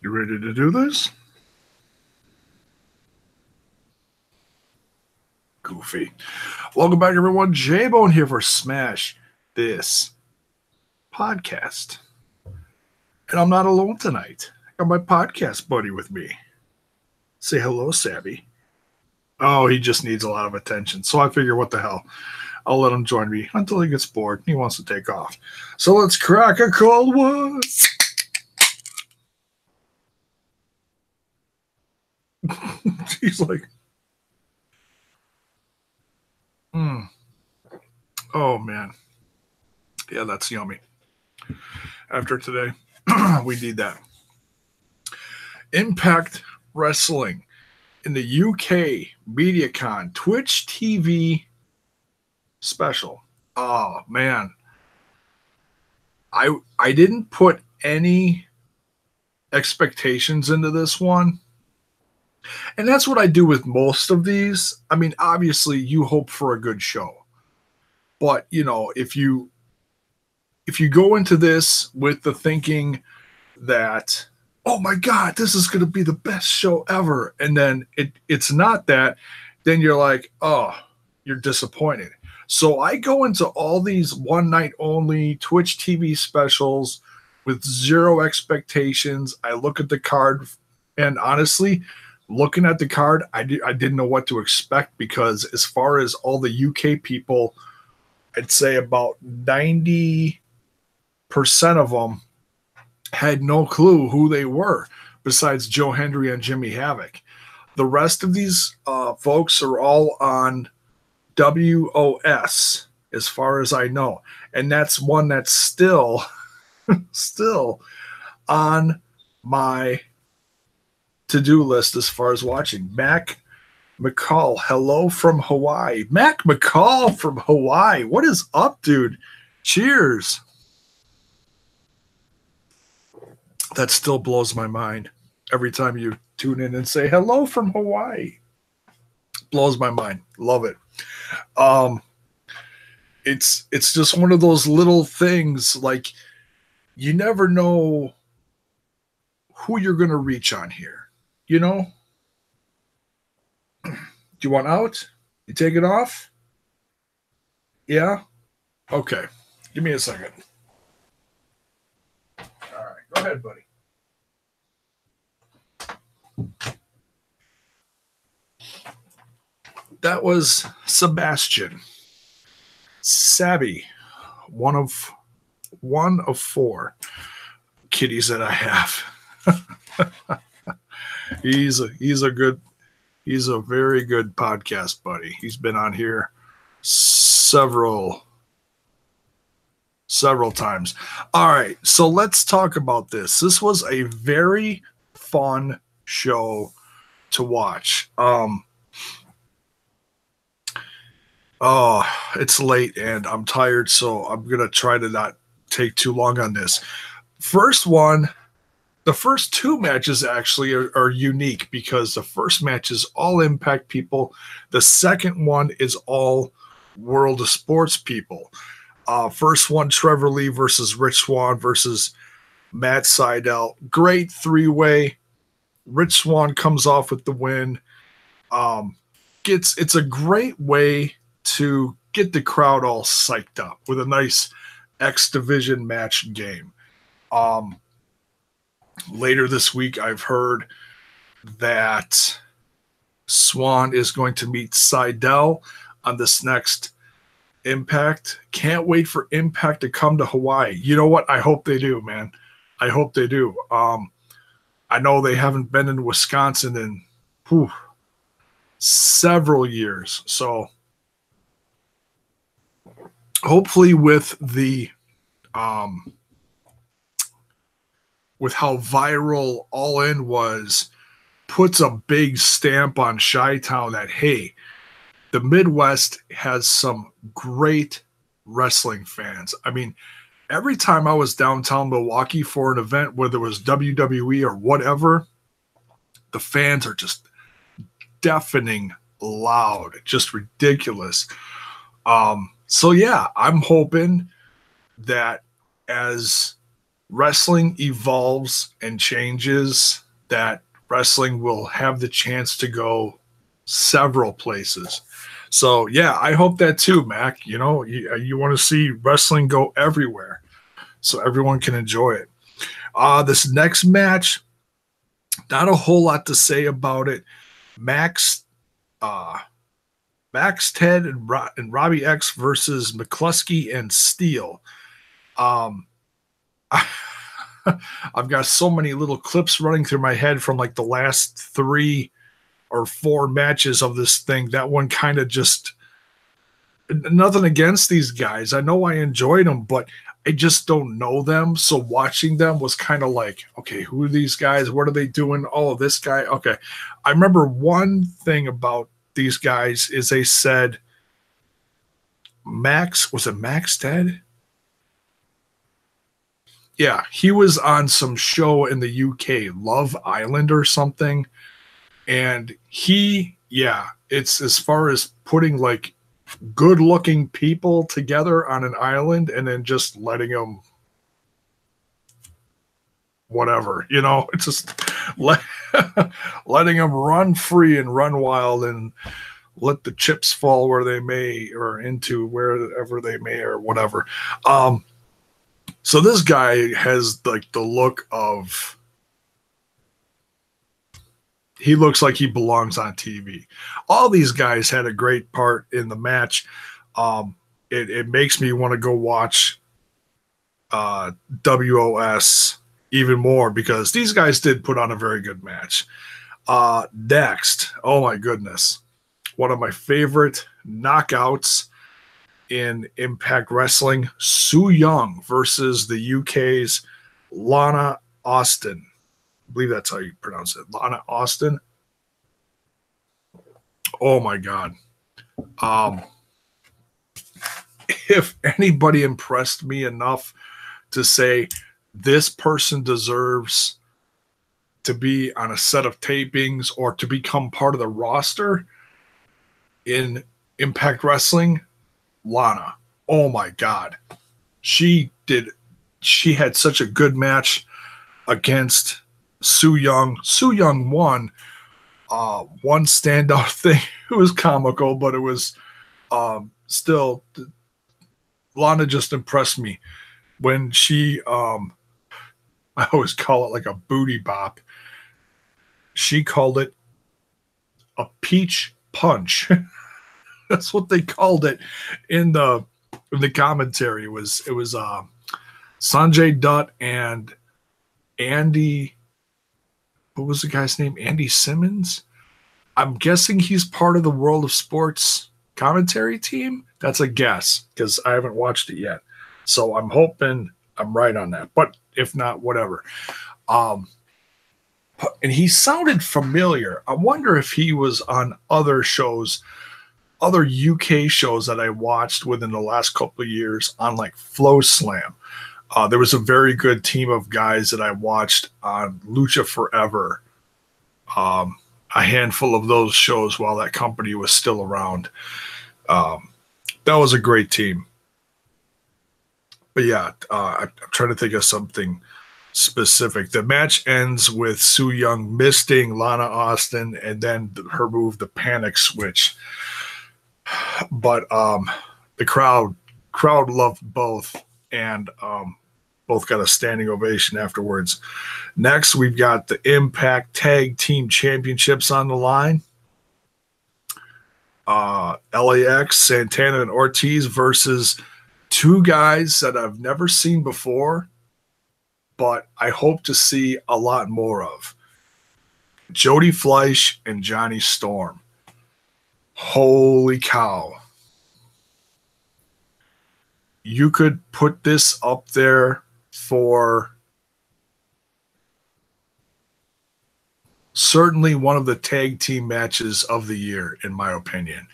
You ready to do this? Goofy. Welcome back, everyone. J-Bone here for Smash This Podcast. And I'm not alone tonight. I got my podcast buddy with me. Say hello, Savvy. Oh, he just needs a lot of attention. So I figure, what the hell? I'll let him join me until he gets bored and he wants to take off. So let's crack a cold one. He's like, oh, man. Yeah, that's yummy. After today, we need that. Impact Wrestling in the UK Mediacon Twitch TV special. Oh, man. I didn't put any expectations into this one. And that's what I do with most of these. I mean, obviously, you hope for a good show. But, you know, if you go into this with the thinking that, oh my God, this is going to be the best show ever, and then it's not that, then you're like, oh, you're disappointed. So I go into all these one night only Twitch TV specials with zero expectations. I look at the card, and honestly, looking at the card, I didn't know what to expect, because as far as all the UK people, I'd say about 90% of them had no clue who they were, besides Joe Hendry and Jimmy Havoc. The rest of these folks are all on WOS, as far as I know. And that's one that's still on my to-do list as far as watching. Mac McCall, hello from Hawaii. Mac McCall from Hawaii. What is up, dude? Cheers. That still blows my mind every time you tune in and say hello from Hawaii. Blows my mind. Love it. It's just one of those little things, like, you never know who you're going to reach on here. You know? Do you want out? You take it off? Yeah? Okay. Give me a second. All right. Go ahead, buddy. That was Sebastian. Savvy. One of four kitties that I have. He's a very good podcast buddy. He's been on here several times. All right, so let's talk about this. This was a very fun show to watch. It's late and I'm tired, so I'm gonna try to not take too long on this. The first two matches actually are unique, because the first match is all Impact people. The second one is all World of Sports people. First one, Trevor Lee versus Rich Swann versus Matt Sydal. Great three-way. Rich Swann comes off with the win. It's a great way to get the crowd all psyched up with a nice X Division match game. Later this week, I've heard that Swann is going to meet Sydal on this next Impact. Can't wait for Impact to come to Hawaii. You know what? I hope they do, man. I hope they do. I know they haven't been in Wisconsin in several years. So hopefully with the with how viral All In was, puts a big stamp on Chi-Town that, hey, the Midwest has some great wrestling fans. I mean, every time I was downtown Milwaukee for an event, whether it was WWE or whatever, the fans are just deafening loud, just ridiculous. So yeah, I'm hoping that as wrestling evolves and changes, that wrestling will have the chance to go several places. So yeah, I hope that too, Mac. You know, you want to see wrestling go everywhere so everyone can enjoy it. This next match, not a whole lot to say about it. Max, uh, Max Ted and Robbie X versus McCluskey and Steele. Um, I've got so many little clips running through my head from like the last 3 or 4 matches of this thing. That one kind of just, nothing against these guys. I know I enjoyed them, but I just don't know them. So watching them was kind of like, okay, who are these guys? What are they doing? Oh, this guy. Okay. I remember one thing about these guys is they said was it Max Ted? Yeah, he was on some show in the UK, Love Island or something. And it's as far as putting like good looking people together on an island and then just letting them whatever, it's just letting them run free and run wild and let the chips fall where they may, or into wherever they may, or whatever. So this guy has like the look of, he looks like he belongs on TV. All these guys had a great part in the match. It makes me want to go watch WOS even more because these guys did put on a very good match. Next, oh my goodness, one of my favorite knockouts in Impact Wrestling, Su Yung versus the UK's Lana Austin. I believe that's how you pronounce it. Lana Austin. Oh my God. If anybody impressed me enough to say this person deserves to be on a set of tapings or to become part of the roster in Impact Wrestling, Lana. Oh my God. She had such a good match against Su Yung. Su Yung won. One standout thing, it was comical, but it was still, Lana just impressed me when she, I always call it like a booty bop. She called it a peach punch. That's what they called it in the commentary. It was Sanjay Dutt and Andy, what was the guy's name? Andy Simmons? I'm guessing he's part of the World of Sports commentary team. That's a guess because I haven't watched it yet. So I'm hoping I'm right on that. But if not, whatever. And he sounded familiar. I wonder if he was on other shows, other UK shows that I watched within the last couple of years on like Flow Slam. There was a very good team of guys that I watched on Lucha Forever. A handful of those shows while that company was still around. That was a great team. But yeah, I'm trying to think of something specific. The match ends with Su Yung misting Lana Austin and then her move, the panic switch. But the crowd loved both, and both got a standing ovation afterwards. Next, we've got the Impact Tag Team Championships on the line. LAX, Santana, and Ortiz versus 2 guys that I've never seen before, but I hope to see a lot more of. Jody Fleisch and Johnny Storm. Holy cow. You could put this up there for certainly one of the tag team matches of the year, in my opinion.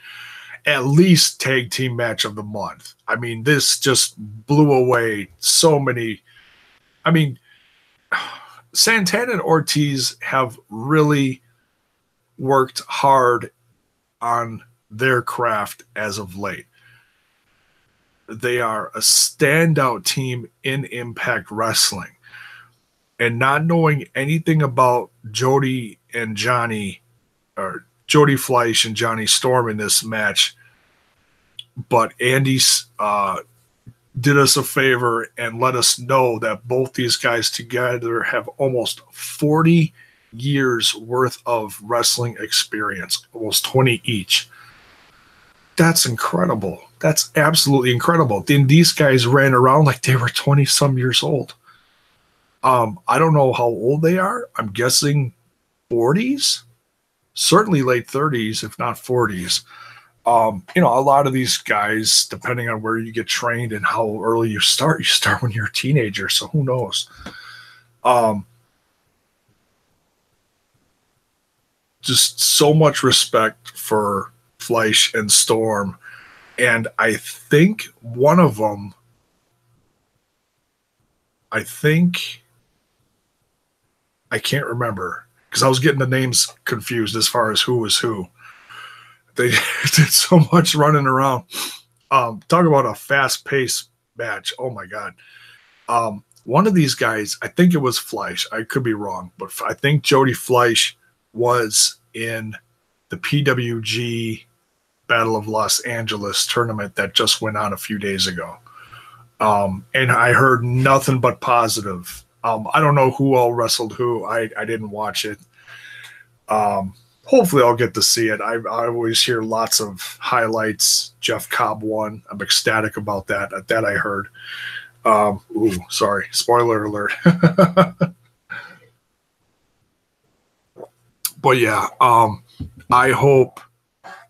At least tag team match of the month. I mean, this just blew away so many. I mean, Santana and Ortiz have really worked hard on their craft as of late. They are a standout team in Impact Wrestling. and not knowing anything about Jody and Johnny, or Jody Fleisch and Johnny Storm in this match, but Andy did us a favor and let us know that both these guys together have almost 40 years worth of wrestling experience, almost 20 each. That's incredible. That's absolutely incredible. Then these guys ran around like they were 20 some years old. I don't know how old they are. I'm guessing 40s, certainly late 30s, if not 40s. A lot of these guys, depending on where you get trained and how early you start when you're a teenager. So who knows? Just so much respect for Fleisch and Storm. And I think one of them, I can't remember because I was getting the names confused as far as who was who. They did so much running around. Talk about a fast-paced match. Oh, my God. One of these guys, I think it was Fleisch. I could be wrong, but I think Jody Fleisch was in the PWG Battle of Los Angeles tournament that just went on a few days ago. And I heard nothing but positive. I don't know who all wrestled who. I didn't watch it. Hopefully I'll get to see it. I always hear lots of highlights. Jeff Cobb won. I'm ecstatic about that. That I heard. Sorry. Spoiler alert. But yeah, I hope,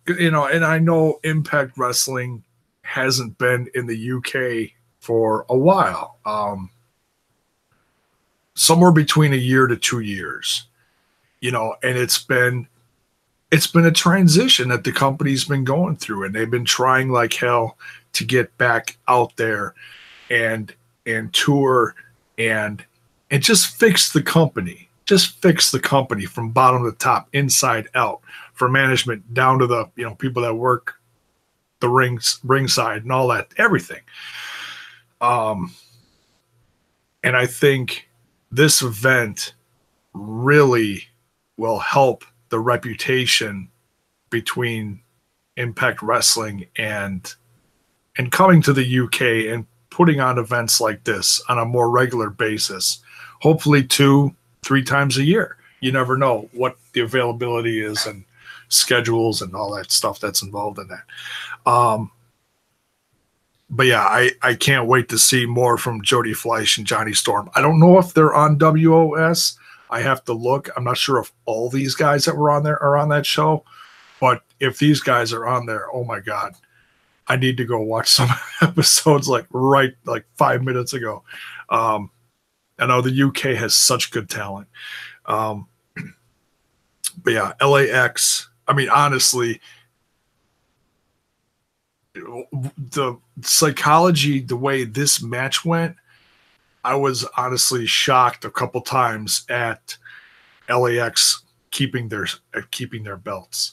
and I know Impact Wrestling hasn't been in the UK for a while. Somewhere between a year to 2 years, and it's been a transition that the company's been going through, and they've been trying like hell to get back out there and tour and just fix the company. Just fix the company from bottom to top, inside out, from management down to the people that work the ringside and all that, everything. And I think this event really will help the reputation between Impact Wrestling and coming to the UK and putting on events like this on a more regular basis, hopefully 2-3 times a year. You never know what the availability is and schedules and all that stuff that's involved in that. But yeah, I can't wait to see more from Jody Fleisch and Johnny Storm. I don't know if they're on WOS. I have to look. I'm not sure if all these guys that were on there are on that show, but if these guys are on there, oh my God, I need to go watch some episodes like 5 minutes ago. I know the UK has such good talent. But yeah, LAX, I mean, honestly, the psychology, the way this match went, I was honestly shocked a couple times at LAX keeping their belts.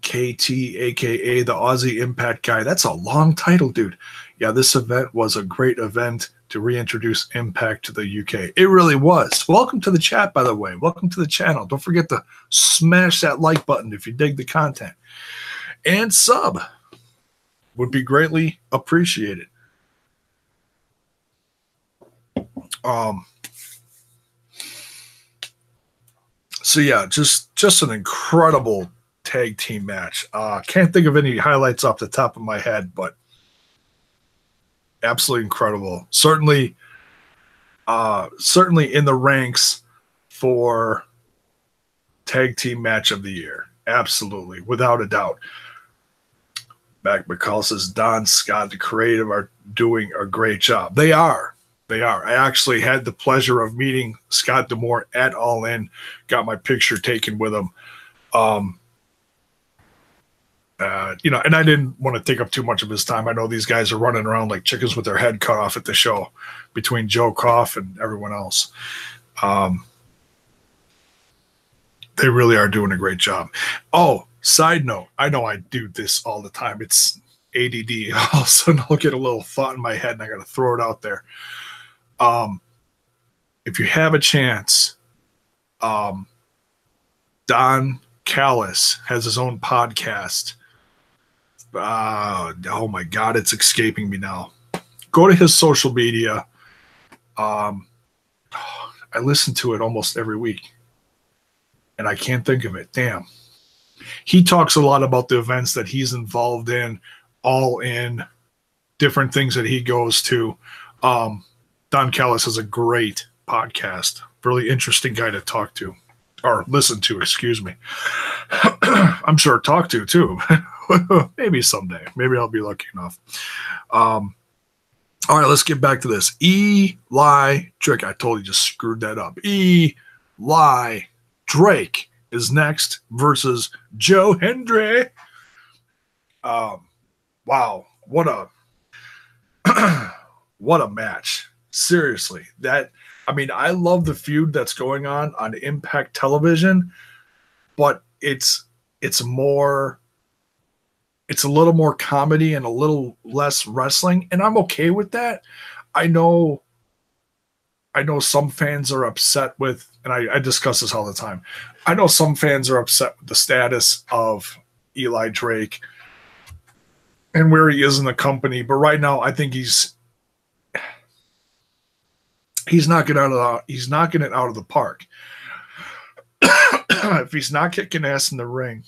KT, aka the Aussie Impact guy. That's a long title, dude. Yeah, this event was a great event to reintroduce Impact to the UK. It really was. Welcome to the chat, by the way. Welcome to the channel. Don't forget to smash that like button if you dig the content. And sub would be greatly appreciated. So yeah, just an incredible tag team match. Can't think of any highlights off the top of my head, but absolutely incredible. Certainly in the ranks for tag team match of the year. Absolutely, without a doubt. Mac McCall says Don Scott, the creative, are doing a great job. They are. I actually had the pleasure of meeting Scott D'Amore at All In. Got my picture taken with him. And I didn't want to take up too much of his time. I know these guys are running around like chickens with their head cut off at the show between Joe Koff and everyone else. They really are doing a great job. Oh, side note, I know I do this all the time. It's ADD. All of a sudden, I'll get a little thought in my head, and I got to throw it out there. If you have a chance, Don Callis has his own podcast. Oh my God, it's escaping me now. Go to his social media. I listen to it almost every week, and I can't think of it. Damn. He talks a lot about the events that he's involved in, all in different things that he goes to. Don Callis has a great podcast. Really interesting guy to talk to, or listen to, excuse me. I'm sure talk to too. Maybe someday. Maybe I'll be lucky enough. All right, let's get back to this. Eli Drake. I totally just screwed that up. Eli Drake is next versus Joe Hendry. Wow, what a match. Seriously, I love the feud that's going on Impact Television, but it's a little more comedy and a little less wrestling, and I'm okay with that. I know some fans are upset with, and I discuss this all the time. I know some fans are upset with the status of Eli Drake and where he is in the company, but right now I think he's knocking it out of the park. If he's not kicking ass in the ring,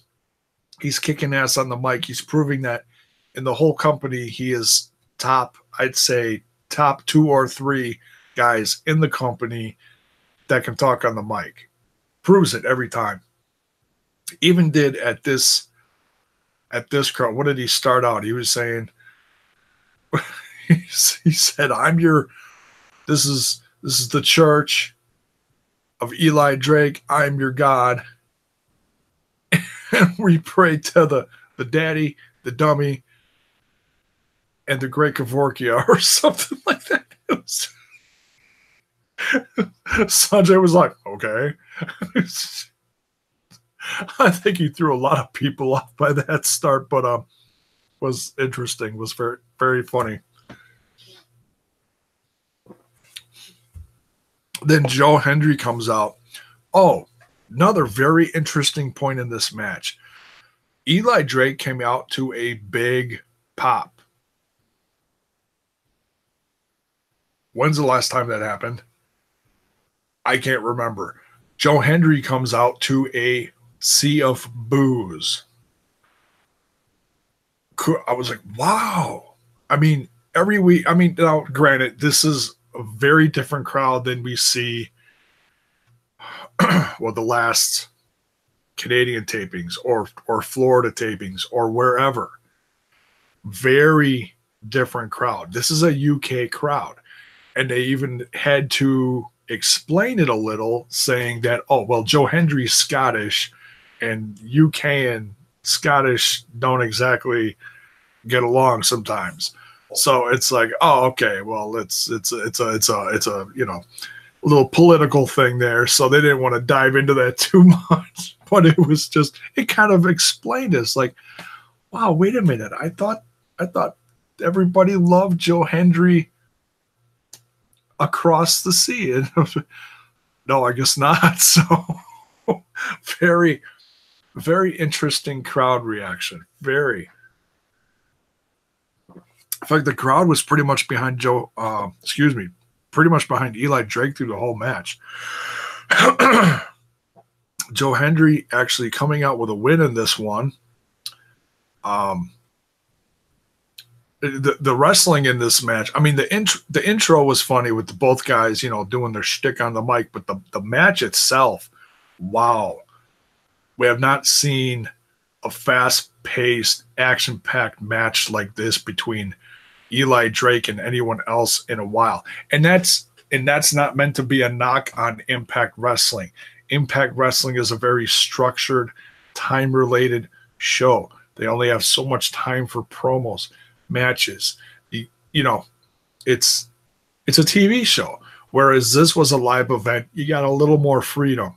he's kicking ass on the mic. He's proving that in the whole company he is I'd say top 2 or 3 guys in the company that can talk on the mic. Proves it every time. Even did at this crowd. What did he start out? He was saying, he said, this is the church of Eli Drake. I'm your God. And we pray to the daddy, the dummy, and the great Kevorkia, or something like that. Sanjay was like, okay. I think he threw a lot of people off by that start, but was interesting, was very, very funny. Then Joe Hendry comes out. Oh, another very interesting point in this match. Eli Drake came out to a big pop. When's the last time that happened? I can't remember. Joe Hendry comes out to a sea of boos. I was like, wow. I mean, every week, now granted, this is a very different crowd than we see the last Canadian tapings or Florida tapings or wherever. Very different crowd. This is a UK crowd. And they even had to explain it a little, saying that, Joe Hendry's Scottish, and UK and Scottish don't exactly get along sometimes. So it's like, okay, well, it's a little political thing there. So they didn't want to dive into that too much, but it kind of explained us, like, wow, wait a minute. I thought everybody loved Joe Hendry across the sea. And no, I guess not. So very, very interesting crowd reaction. Very. In fact, the crowd was pretty much behind pretty much behind Eli Drake through the whole match. Joe Hendry actually coming out with a win in this one. The wrestling in this match, the intro was funny with both guys, doing their shtick on the mic, but the match itself, wow. We have not seen a fast-paced, action-packed match like this between Eli Drake and anyone else in a while. And that's not meant to be a knock on Impact Wrestling. Impact Wrestling is a very structured, time-related show. They only have so much time for promos, matches. It's a TV show. Whereas this was a live event, you got a little more freedom.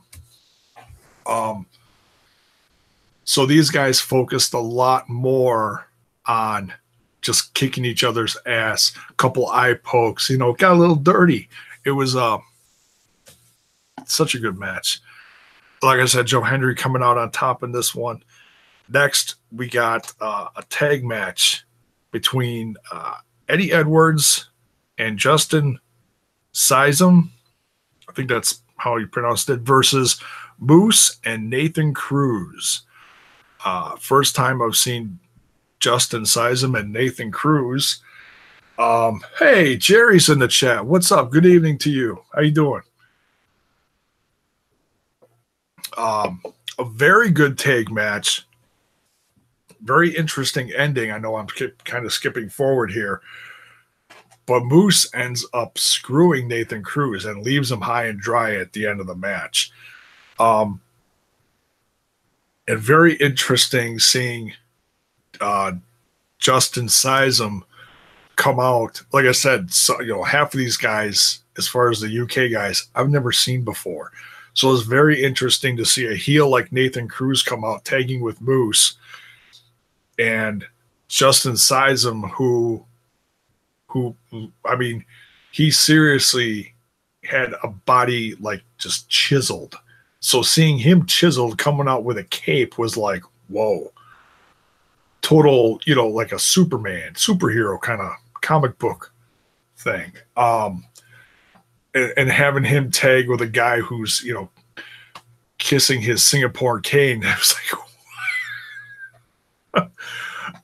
So these guys focused a lot more on just kicking each other's ass, a couple eye pokes, got a little dirty. It was such a good match. Like I said, Joe Hendry coming out on top in this one. Next, we got a tag match between Eddie Edwards and Justin Sizem. I think that's how you pronounced it, versus Moose and Nathan Cruz. First time I've seen Justin Sizem and Nathan Cruz. Hey, Jerry's in the chat. What's up? Good evening to you. How you doing? A very good tag match. Very interesting ending. I know I'm kind of skipping forward here. But Moose ends up screwing Nathan Cruz and leaves him high and dry at the end of the match. And very interesting seeing Justin Sizem come out. Like I said, half of these guys, as far as the UK guys, I've never seen before. So it's very interesting to see a heel like Nathan Cruz come out tagging with Moose and Justin Sizem, who I mean, he seriously had a body like just chiseled. So seeing him chiseled coming out with a cape was like, whoa. Total, like a superhero kind of comic book thing. And having him tag with a guy who's, kissing his Singapore cane. I was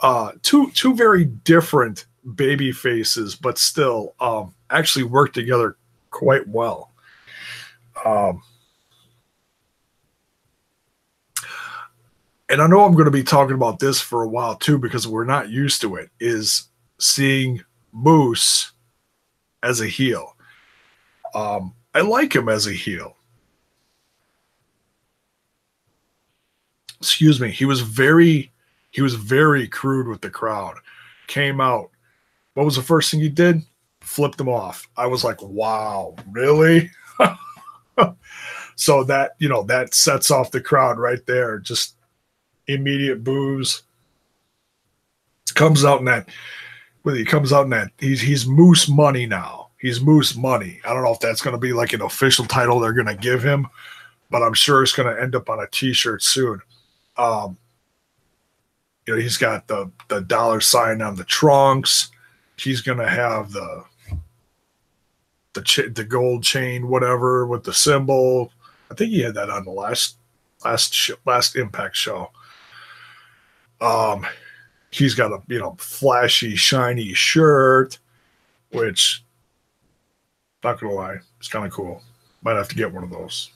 like, two very different baby faces, but still actually work together quite well. And I know I'm going to be talking about this for a while too, because we're not used to it, is seeing Moose as a heel. I like him as a heel. Excuse me. He was very crude with the crowd. Came out. What was the first thing he did? Flipped them off. I was like, wow, really? So that, that sets off the crowd right there. Just immediate boos. Comes out in that. He's Moose Money now. He's Moose Money. I don't know if that's going to be like an official title they're going to give him, but I'm sure it's going to end up on a T-shirt soon. He's got the $sign on the trunks. He's going to have the gold chain, whatever, with the symbol. I think he had that on the last Impact show. He's got a flashy, shiny shirt, which, not gonna lie, it's kind of cool. Might have to get one of those.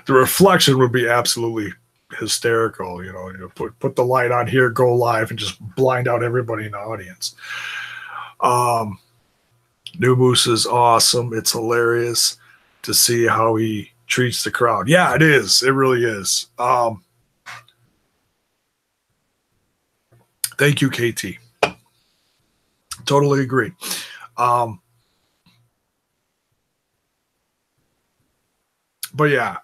The reflection would be absolutely hysterical. Put the light on here, go live, and just blind out everybody in the audience. New Moose is awesome. It's hilarious to see how he treats the crowd. Yeah, it is. It really is. Thank you, KT. Totally agree. But yeah,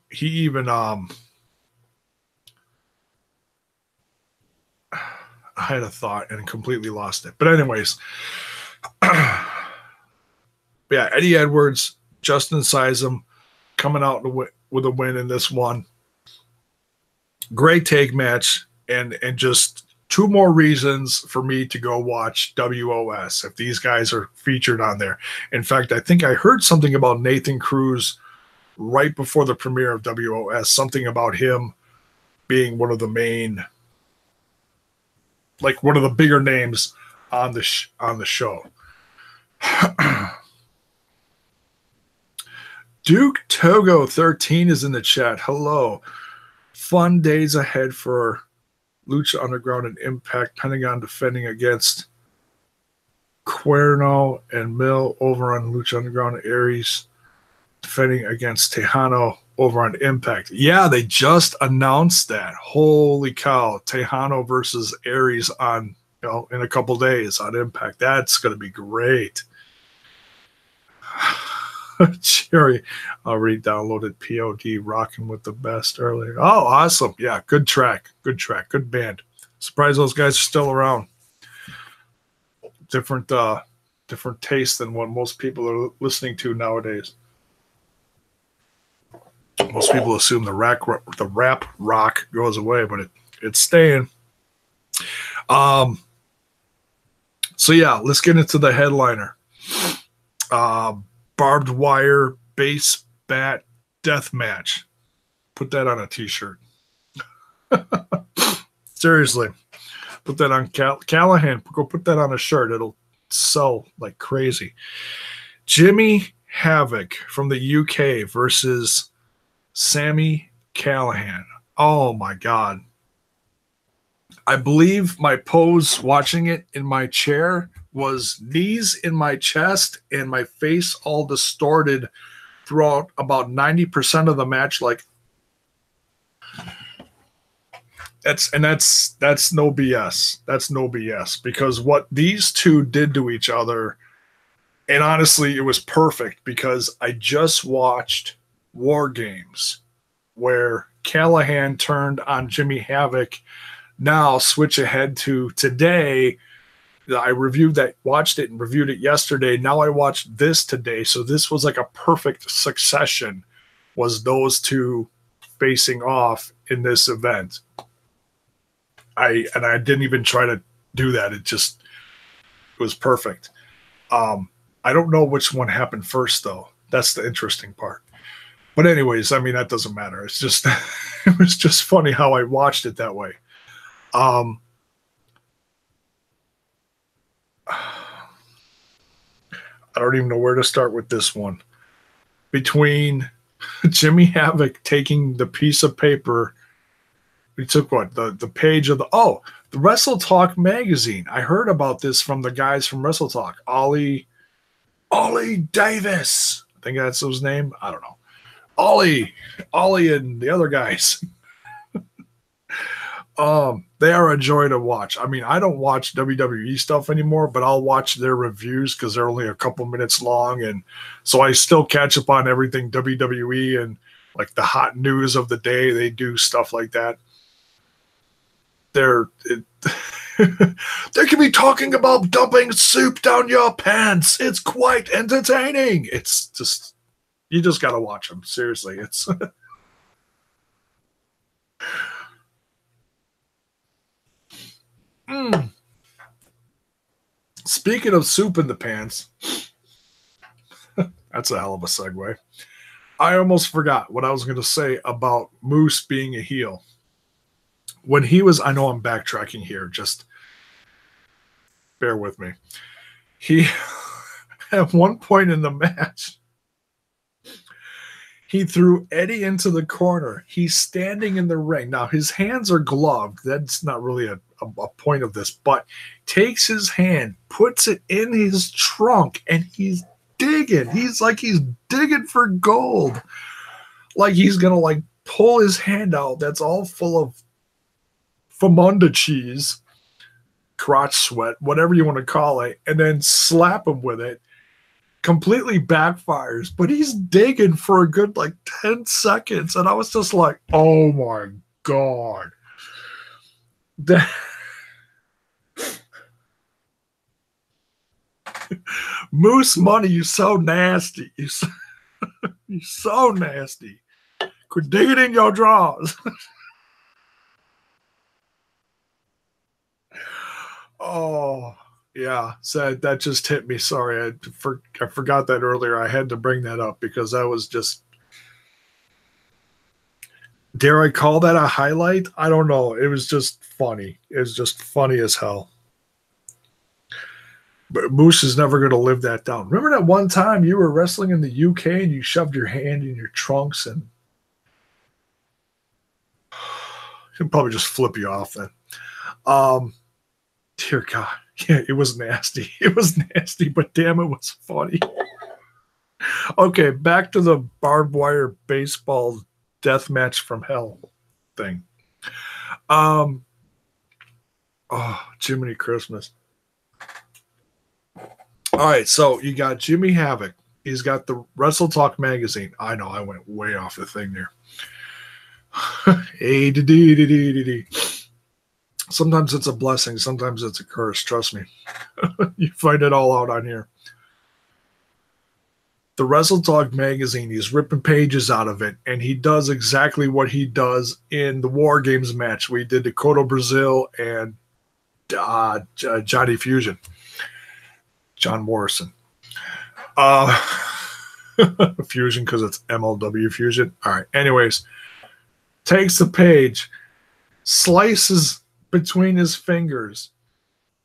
he even I had a thought and completely lost it. But anyways, yeah, Eddie Edwards, Justin Sizem coming out with a win in this one. Great tag match, and just two more reasons for me to go watch WOS if these guys are featured on there. In fact, I think I heard something about Nathan Cruz right before the premiere of WOS, something about him being one of the main, like one of the bigger names on the show. Duke Togo 13 is in the chat. Hello. Fun days ahead for Lucha Underground and Impact. Pentagon defending against Cuerno and Mill over on Lucha Underground. Aries defending against Tejano over on Impact. Yeah, they just announced that. Holy cow. Tejano versus Aries on, in a couple days on Impact. That's going to be great. Jerry, already downloaded POD Rocking with the Best earlier. Oh, awesome. Yeah, good track. Good track. Good band. Surprised those guys are still around. Different taste than what most people are listening to nowadays. Most people assume the rap rock goes away, but it's staying. So yeah, let's get into the headliner. Barbed wire base bat death match. Put that on a t-shirt. Seriously. Put that on Callahan. Go put that on a shirt. It'll sell like crazy. Jimmy Havoc from the UK versus Sami Callahan. Oh my God. I believe my pose watching it in my chair was knees in my chest and my face all distorted throughout about 90% of the match. Like that's no BS. That's no BS, because what these two did to each other, and honestly, it was perfect because I just watched War Games where Callahan turned on Jimmy Havoc. Now switch ahead to today. I watched it and reviewed it yesterday. Now I watched this today. So this was like a perfect succession, was those two facing off in this event. I didn't even try to do that. It was perfect. I don't know which one happened first though. That's the interesting part. But anyways, I mean, that doesn't matter. It's just, it was just funny how I watched it that way. I don't even know where to start with this one. Between Jimmy Havoc taking the piece of paper, he took what? The page of the Wrestle Talk magazine. I heard about this from the guys from Wrestle Talk. Ollie Davis. I think that's his name. I don't know. Ollie and the other guys. They are a joy to watch. I mean, I don't watch WWE stuff anymore, but I'll watch their reviews because they're only a couple minutes long, and so I still catch up on everything WWE and like the hot news of the day. They do stuff like that. They can be talking about dumping soup down your pants. It's quite entertaining. It's just, you just got to watch them. Seriously, it's Speaking of soup in the pants, that's a hell of a segue. I almost forgot what I was going to say about Moose being a heel. When he was, I know I'm backtracking here, just bear with me. He, at one point in the match, he threw Eddie into the corner. He's standing in the ring. Now, his hands are gloved. That's not really a point of this, but takes his hand, puts it in his trunk, and he's digging. He's digging for gold. Like he's going to like pull his hand out that's all full of Famunda cheese, crotch sweat, whatever you want to call it, and then slap him with it. Completely backfires, but he's digging for a good like 10 seconds. And I was just like, oh my God. Moose Money, you're so nasty. You're so nasty. Quit digging in your drawers. Oh, yeah. So that just hit me. Sorry. I forgot that earlier. I had to bring that up because that was just, dare I call that a highlight? I don't know. It was just funny. It was just funny as hell. But Moose is never going to live that down. Remember that one time you were wrestling in the UK and you shoved your hand in your trunks and he'll probably just flip you off then. Dear God. Yeah, it was nasty. It was nasty, but damn, it was funny. Okay, back to the barbed wire baseball death match from hell thing. Oh, Jiminy Christmas. All right, so you got Jimmy Havoc. He's got the Wrestle Talk magazine. I know I went way off the thing there. Sometimes it's a blessing. Sometimes it's a curse. Trust me. You find it all out on here. The Wrestle Talk magazine, he's ripping pages out of it, and he does exactly what he does in the War Games match. We did Dakota Brazil and Johnny Fusion. John Morrison. Fusion because it's MLW Fusion. All right. Anyways, takes the page, slices between his fingers.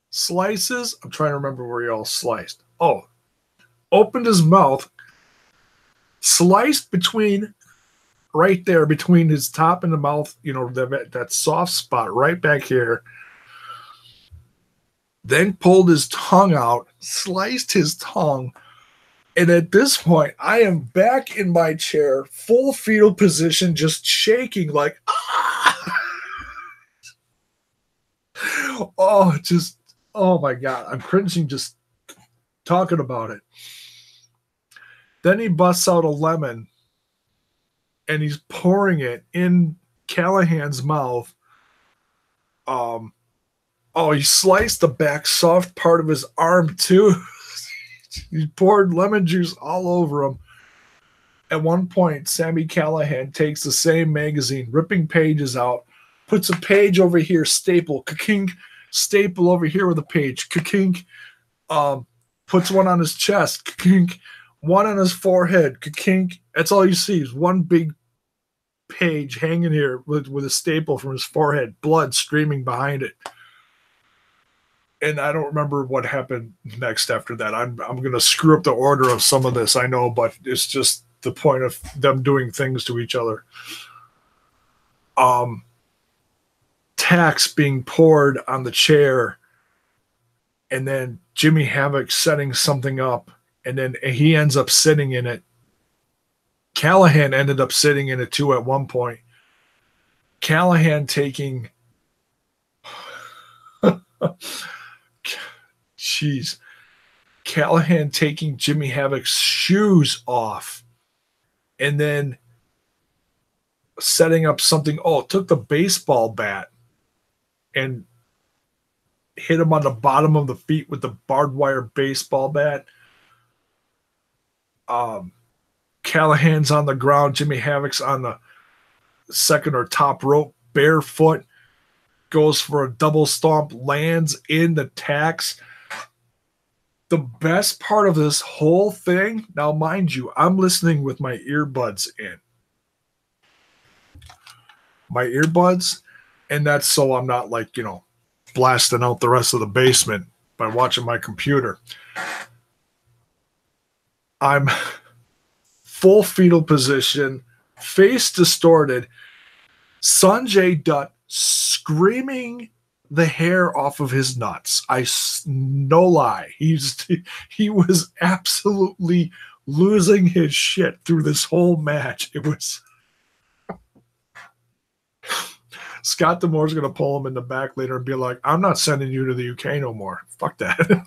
Slices. I'm trying to remember where he all sliced. Oh, opened his mouth, sliced between right there between his top and the mouth, that soft spot right back here. Then pulled his tongue out, sliced his tongue. And at this point, I am back in my chair, full fetal position, just shaking like, ah! Oh my God. I'm cringing just talking about it. Then he busts out a lemon and he's pouring it in Callahan's mouth. He sliced the back soft part of his arm too. He poured lemon juice all over him. At one point, Sami Callihan takes the same magazine, ripping pages out, puts a page over here, staple, ka-kink, staple over here with a page, ka-kink, puts one on his chest, ka-kink, one on his forehead, ka-kink. That's all you see is one big page hanging here with a staple from his forehead, blood streaming behind it. And I don't remember what happened next after that. I'm going to screw up the order of some of this, I know, but it's just the point of them doing things to each other. Tax being poured on the chair, and then Jimmy Havoc setting something up, and then he ends up sitting in it. Callahan ended up sitting in it too at one point. Callahan taking... Jeez. Callahan taking Jimmy Havoc's shoes off and then setting up something. Took the baseball bat and hit him on the bottom of the feet with the barbed wire baseball bat. Callahan's on the ground. Jimmy Havoc's on the second or top rope, barefoot, goes for a double stomp, lands in the tax. The best part of this whole thing, now mind you, I'm listening with my earbuds in. My earbuds, and that's so I'm not blasting out the rest of the basement by watching my computer. I'm full fetal position, face distorted, Sanjay Dutt screaming the hair off of his nuts. No lie. He was absolutely losing his shit through this whole match. It was Scott D'Amore's going to pull him in the back later and be like, I'm not sending you to the UK no more. Fuck that.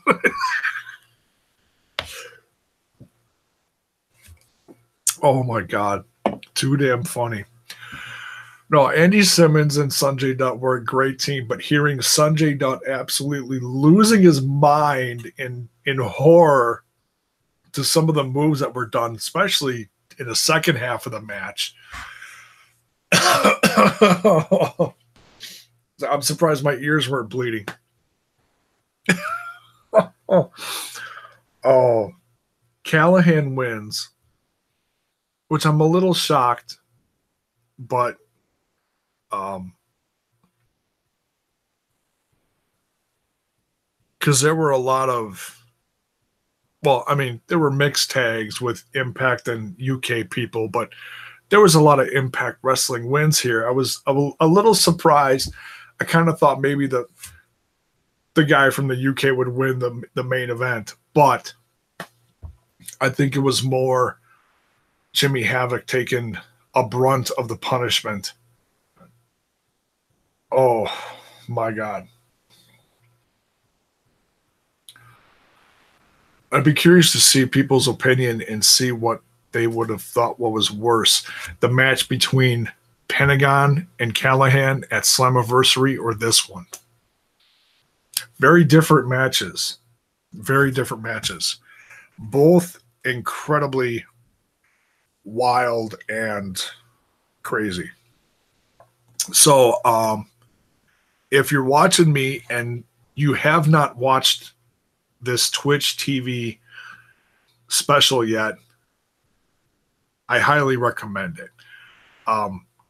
Oh my God. Too damn funny. No, Andy Simmons and Sanjay Dutt were a great team, but hearing Sanjay Dutt absolutely losing his mind in horror to some of the moves that were done, especially in the second half of the match. I'm surprised my ears weren't bleeding. Callahan wins, which I'm a little shocked, but because there were a lot of, there were mixed tags with Impact and UK people, but there was a lot of Impact Wrestling wins here. I was a little surprised. I kind of thought maybe the guy from the UK would win the main event, but I think it was more Jimmy Havoc taking a brunt of the punishment. Oh my God. I'd be curious to see people's opinion and see what they would have thought what was worse, the match between Pentagon and Callahan at Slammiversary or this one. Very different matches. Very different matches. Both incredibly wild and crazy. So, if you're watching me and you have not watched this Twitch TV special yet, I highly recommend it.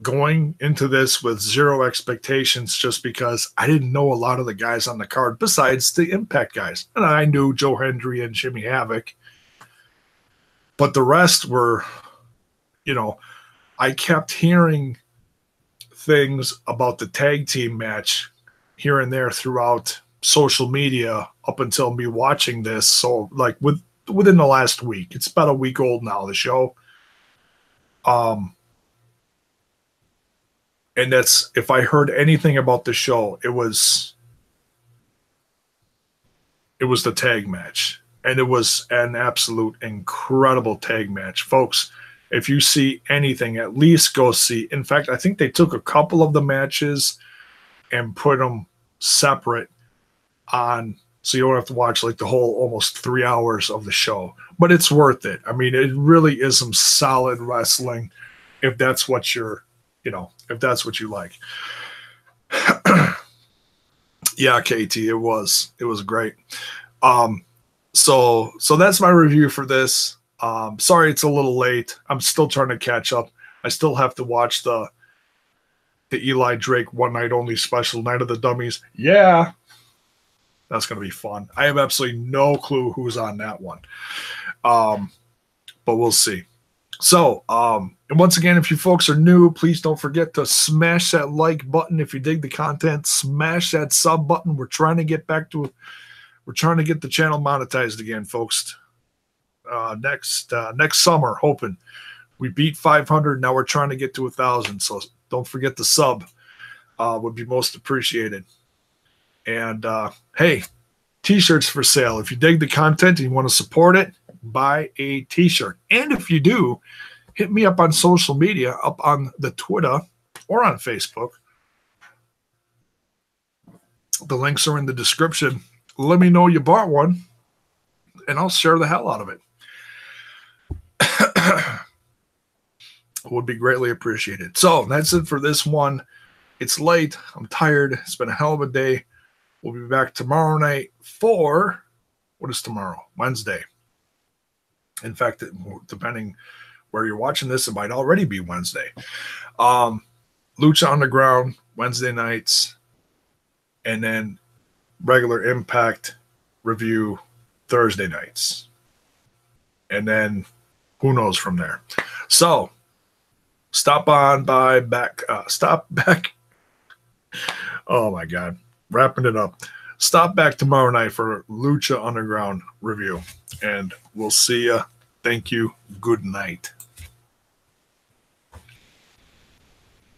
Going into this with zero expectations just because I didn't know a lot of the guys on the card besides the Impact guys. And I knew Joe Hendry and Jimmy Havoc. But the rest were, you know, I kept hearing things about the tag team match here and there throughout social media up until me watching this. So like within the last week, it's about a week old now, the show. And that's, if I heard anything about the show, it was the tag match. And it was an absolute incredible tag match. Folks, if you see anything, at least go see. In fact, I think they took a couple of the matches and put them separate on, so you don't have to watch like the whole almost 3 hours of the show. But it's worth it. I mean, it really is some solid wrestling if that's what you're, you know, if that's what you like. Yeah, KT, it was great. So that's my review for this. Sorry it's a little late. I'm still trying to catch up. I still have to watch the Eli Drake One Night Only special, Night of the Dummies. Yeah, that's going to be fun. I have absolutely no clue who's on that one. But we'll see. So, and once again, if you folks are new, please don't forget to smash that like button if you dig the content. Smash that sub button. We're trying to get the channel monetized again, folks. Next summer, hoping. We beat 500. Now we're trying to get to 1,000. So don't forget the sub. Would be most appreciated. And hey, t-shirts for sale. If you dig the content and you want to support it, buy a t-shirt. And if you do, hit me up on social media, up on the Twitter or on Facebook. The links are in the description. Let me know you bought one, and I'll share the hell out of it. Would be greatly appreciated. So that's it for this one. It's late. I'm tired. It's been a hell of a day. We'll be back tomorrow night for, what is tomorrow? Wednesday. In fact, depending where you're watching this, it might already be Wednesday. Lucha Underground, Wednesday nights, and then regular Impact review Thursday nights. And then who knows from there. So stop back. Oh my God. Wrapping it up. Stop back tomorrow night for Lucha Underground review. And we'll see you. Thank you. Good night.